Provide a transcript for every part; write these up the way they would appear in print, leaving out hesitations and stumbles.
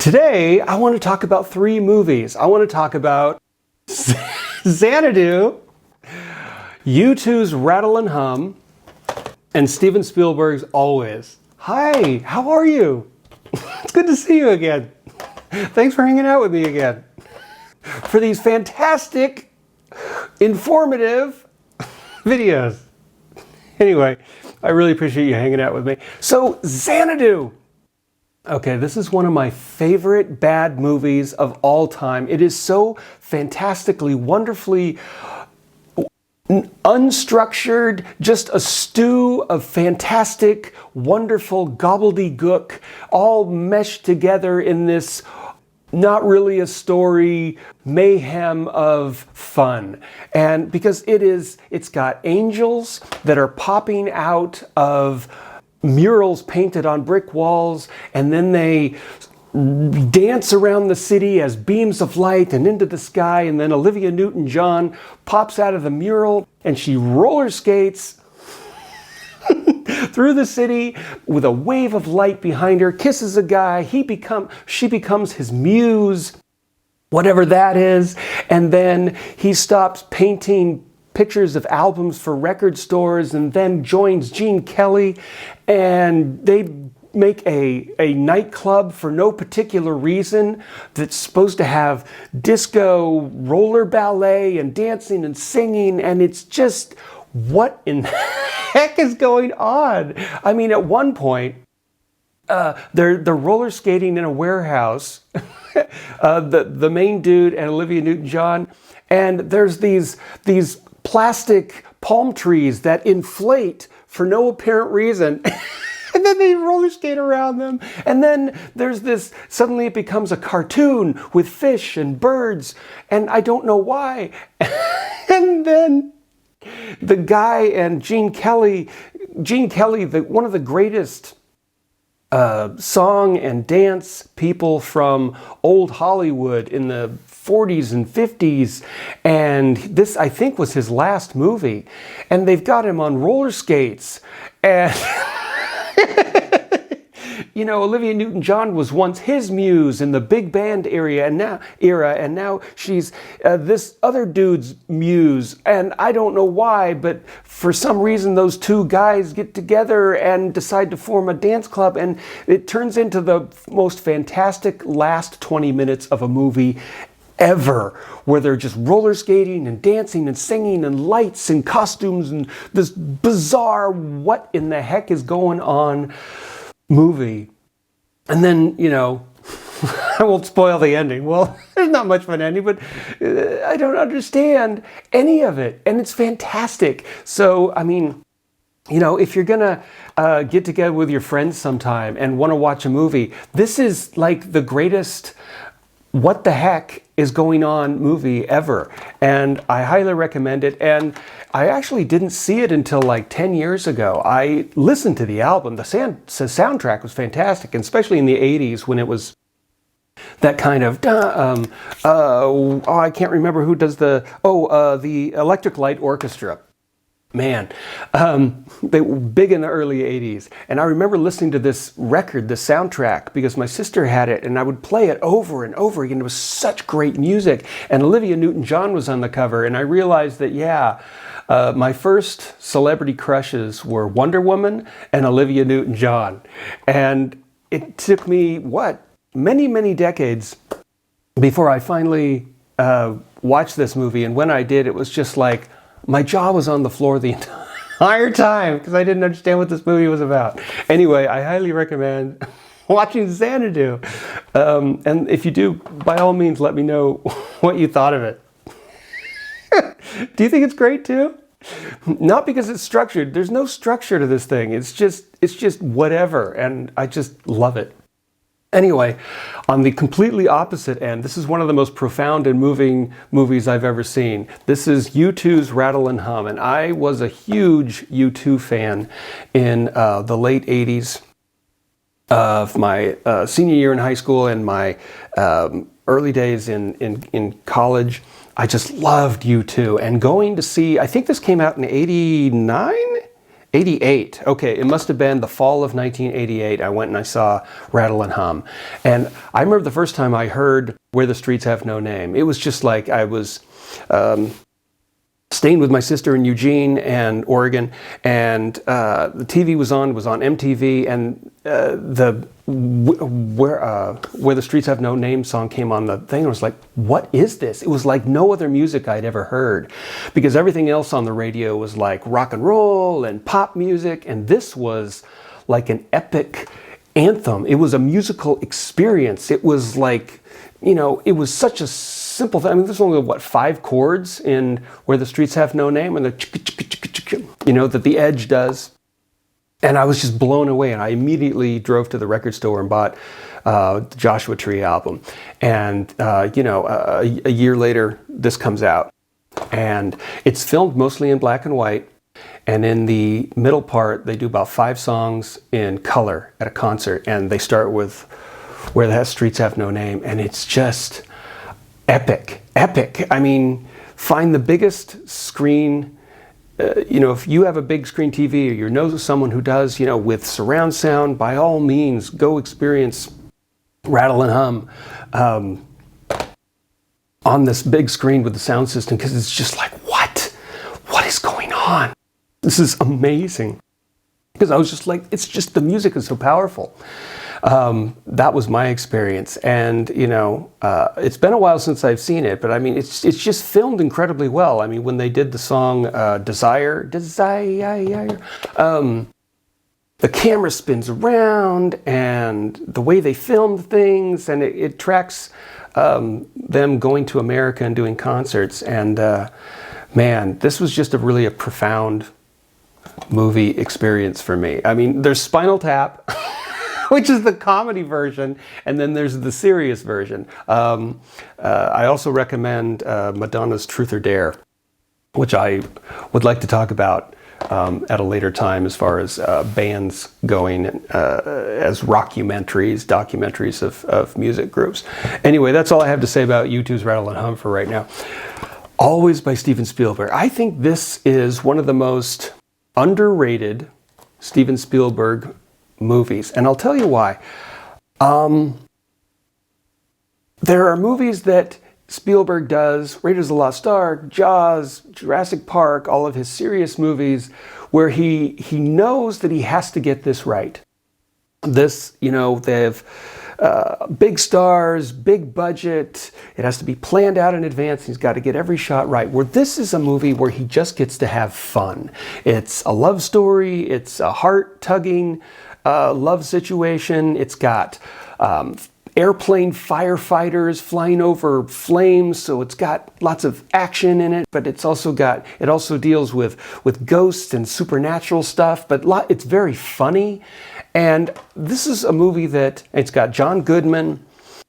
Today, I want to talk about 3 movies. I want to talk about Xanadu, U2's Rattle and Hum, and Steven Spielberg's Always. Hi, how are you? It's good to see you again. Thanks for hanging out with me again. For these fantastic, informative videos. Anyway, I really appreciate you hanging out with me. So, Xanadu. Okay, this is one of my favorite bad movies of all time. It is so fantastically, wonderfully unstructured, just a stew of fantastic, wonderful gobbledygook, all meshed together in this not really a story, mayhem of fun. And because it's got angels that are popping out of murals painted on brick walls, and then they dance around the city as beams of light and into the sky, and then Olivia Newton-John pops out of the mural and she roller skates through the city with a wave of light behind her, kisses a guy, she becomes his muse, whatever that is, and then he stops painting pictures of albums for record stores and then joins Gene Kelly, and they make a nightclub for no particular reason that's supposed to have disco, roller ballet, and dancing and singing, and it's just, what in the heck is going on? I mean, at one point, they're roller skating in a warehouse, the main dude and Olivia Newton-John, and there's these plastic palm trees that inflate for no apparent reason. And then they roller skate around them. And then there's this, suddenly it becomes a cartoon with fish and birds. And I don't know why. And then the guy and Gene Kelly, one of the greatest song and dance people from old Hollywood in the 40s and 50s, and this, I think, was his last movie, and they've got him on roller skates, and you know, Olivia Newton-John was once his muse in the big band era, and now she's this other dude's muse, and I don't know why, but for some reason those two guys get together and decide to form a dance club, and it turns into the most fantastic last 20 minutes of a movie ever, where they're just roller skating and dancing and singing and lights and costumes and this bizarre what in the heck is going on movie. And then, you know, I won't spoil the ending. Well, there's not much of an ending, but I don't understand any of it, and it's fantastic. So, I mean, you know, if you're gonna get together with your friends sometime and want to watch a movie, this is like the greatest what the heck is going on movie ever, and I highly recommend it. And I actually didn't see it until like 10 years ago. I listened to the album. The soundtrack was fantastic, and especially in the 80s when it was that kind of I can't remember who does the Electric Light Orchestra. Man, they were big in the early 80s. And I remember listening to this record, the soundtrack, because my sister had it, and I would play it over and over again. It was such great music. And Olivia Newton-John was on the cover, and I realized that, yeah, my first celebrity crushes were Wonder Woman and Olivia Newton-John. And it took me, many, many decades before I finally watched this movie. And when I did, it was just like, my jaw was on the floor the entire time because I didn't understand what this movie was about. Anyway, I highly recommend watching Xanadu. And if you do, by all means, let me know what you thought of it. Do you think it's great too? Not because it's structured. There's no structure to this thing. It's just whatever, and I just love it. Anyway, on the completely opposite end, this is one of the most profound and moving movies I've ever seen. This is U2's Rattle and Hum, and I was a huge U2 fan in the late 80s of my senior year in high school and my early days in college. I just loved U2, and going to see, I think this came out in 89? 88. Okay, it must have been the fall of 1988. I went and I saw Rattle and Hum. And I remember the first time I heard Where the Streets Have No Name. It was just like I was staying with my sister in Eugene and Oregon, and the TV was on MTV, and Where the Streets Have No Name song came on the thing, and I was like, what is this? It was like no other music I'd ever heard, because everything else on the radio was like rock and roll and pop music, and this was like an epic anthem. It was a musical experience. It was like, it was such a simple thing. I mean, there's only, 5 chords in Where the Streets Have No Name, and that the Edge does. And I was just blown away, and I immediately drove to the record store and bought the Joshua Tree album. And, a year later, this comes out. And it's filmed mostly in black and white. And in the middle part, they do about 5 songs in color at a concert. And they start with Where the Streets Have No Name. And it's just epic. I mean, find the biggest screen. If you have a big screen TV, or you know someone who does, with surround sound, by all means, go experience Rattle and Hum on this big screen with the sound system, because it's just like, what is going on? This is amazing. Because I was just like, the music is so powerful. That was my experience, and it's been a while since I've seen it, but I mean, it's just filmed incredibly well. I mean, when they did the song Desire, the camera spins around, and the way they filmed things, and it tracks them going to America and doing concerts, and man, this was just a profound movie experience for me. I mean, there's Spinal Tap, which is the comedy version, and then there's the serious version. I also recommend Madonna's Truth or Dare, which I would like to talk about at a later time, as far as bands going as documentaries of music groups. Anyway, that's all I have to say about U2's Rattle and Hum for right now. Always by Steven Spielberg. I think this is one of the most underrated Steven Spielberg movies, and I'll tell you why. There are movies that Spielberg does, Raiders of the Lost Ark, Jaws, Jurassic Park, all of his serious movies, where he knows that he has to get this right. This, they have big stars, big budget, it has to be planned out in advance, he's got to get every shot right. Where this is a movie where he just gets to have fun. It's a love story, it's a heart-tugging love situation, it's got airplane firefighters flying over flames, so it's got lots of action in it, but it also deals with ghosts and supernatural stuff, but it's very funny. And this is a movie that it's got John Goodman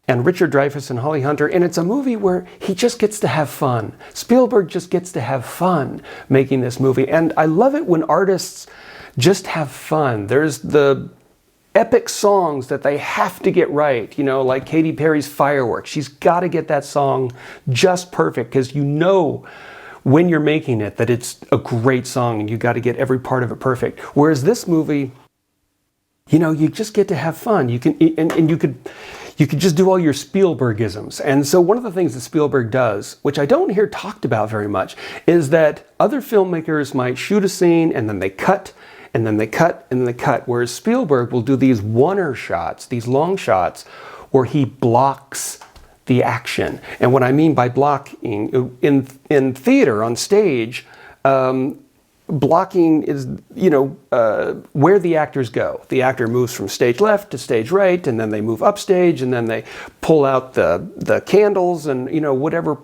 and Richard Dreyfuss and Holly Hunter, and it's a movie where he just gets to have fun. Spielberg just gets to have fun making this movie, and I love it when artists just have fun. There's the epic songs that they have to get right, like Katy Perry's Fireworks. She's got to get that song just perfect, because when you're making it that it's a great song, and you got to get every part of it perfect. Whereas this movie, you just get to have fun. You can, and you could just do all your Spielbergisms. And so one of the things that Spielberg does, which I don't hear talked about very much, is that other filmmakers might shoot a scene and then they cut, and then they cut, and then they cut. Whereas Spielberg will do these one-er shots, these long shots, where he blocks the action. And what I mean by blocking, in theater, on stage, blocking is, where the actors go. The actor moves from stage left to stage right, and then they move upstage, and then they pull out the candles and, whatever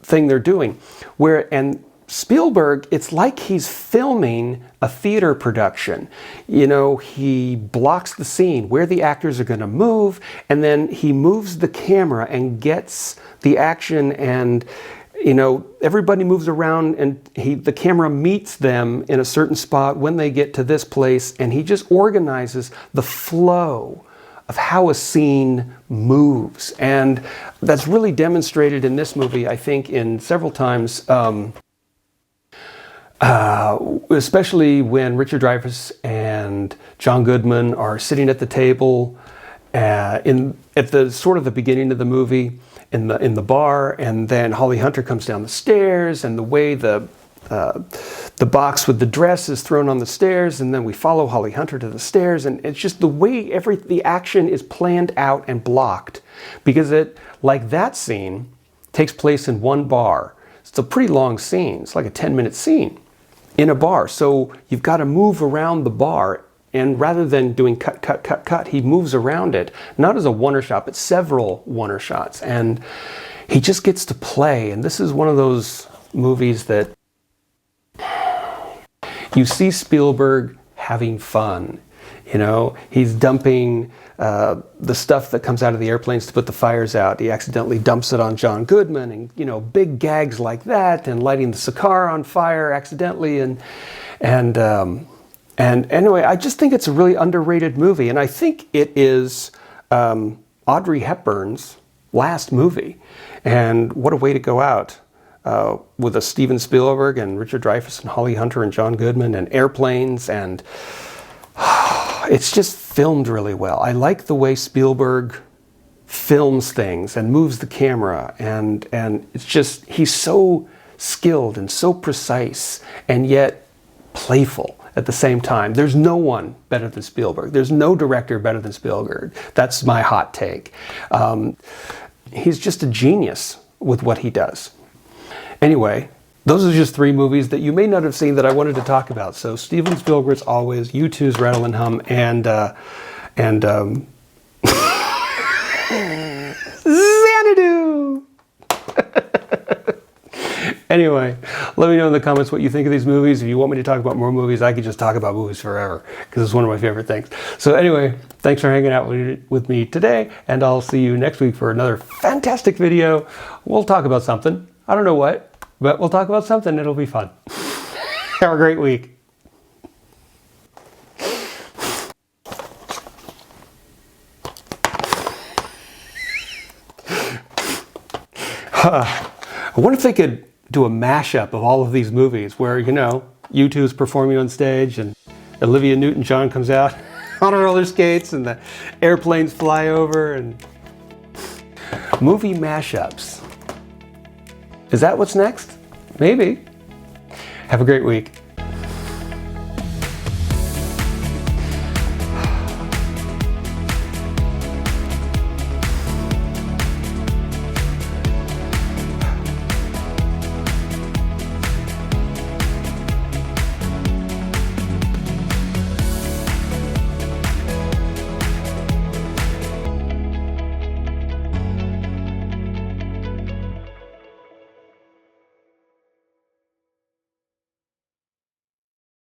thing they're doing. And Spielberg, it's like he's filming a theater production. He blocks the scene where the actors are going to move, and then he moves the camera and gets the action, and everybody moves around, and the camera meets them in a certain spot when they get to this place, and he just organizes the flow of how a scene moves. And that's really demonstrated in this movie, I think, in several times. Especially when Richard Dreyfuss and John Goodman are sitting at the table at the sort of the beginning of the movie in the bar, and then Holly Hunter comes down the stairs, and the way the box with the dress is thrown on the stairs, and then we follow Holly Hunter to the stairs, and it's just the way the action is planned out and blocked, because like that scene takes place in one bar. It's a pretty long scene. It's like a 10-minute scene in a bar. So you've got to move around the bar, and rather than doing cut, cut, cut, cut, he moves around it, not as a one-er shot, but several one-er shots. And he just gets to play. And this is one of those movies that you see Spielberg having fun. You know, he's dumping the stuff that comes out of the airplanes to put the fires out. He accidentally dumps it on John Goodman, and, you know, big gags like that, and lighting the car on fire accidentally. And anyway, I just think it's a really underrated movie. And I think it is Audrey Hepburn's last movie. And what a way to go out. With a Steven Spielberg and Richard Dreyfuss and Holly Hunter and John Goodman and airplanes, and it's just filmed really well. I like the way Spielberg films things and moves the camera, and it's just, he's so skilled and so precise and yet playful at the same time. There's no one better than Spielberg. There's no director better than Spielberg. That's my hot take. He's just a genius with what he does. Anyway, those are just 3 movies that you may not have seen that I wanted to talk about. So Steven Spielberg's Always, U2's Rattle and Hum, and Xanadu! Anyway, let me know in the comments what you think of these movies. If you want me to talk about more movies, I could just talk about movies forever, because it's one of my favorite things. So anyway, thanks for hanging out with me today, and I'll see you next week for another fantastic video. We'll talk about something. I don't know what, but we'll talk about something. It'll be fun. Have a great week. I wonder if they could do a mashup of all of these movies where, you know, U2's performing on stage and Olivia Newton-John comes out on roller skates and the airplanes fly over, and movie mashups. Is that what's next? Maybe. Have a great week.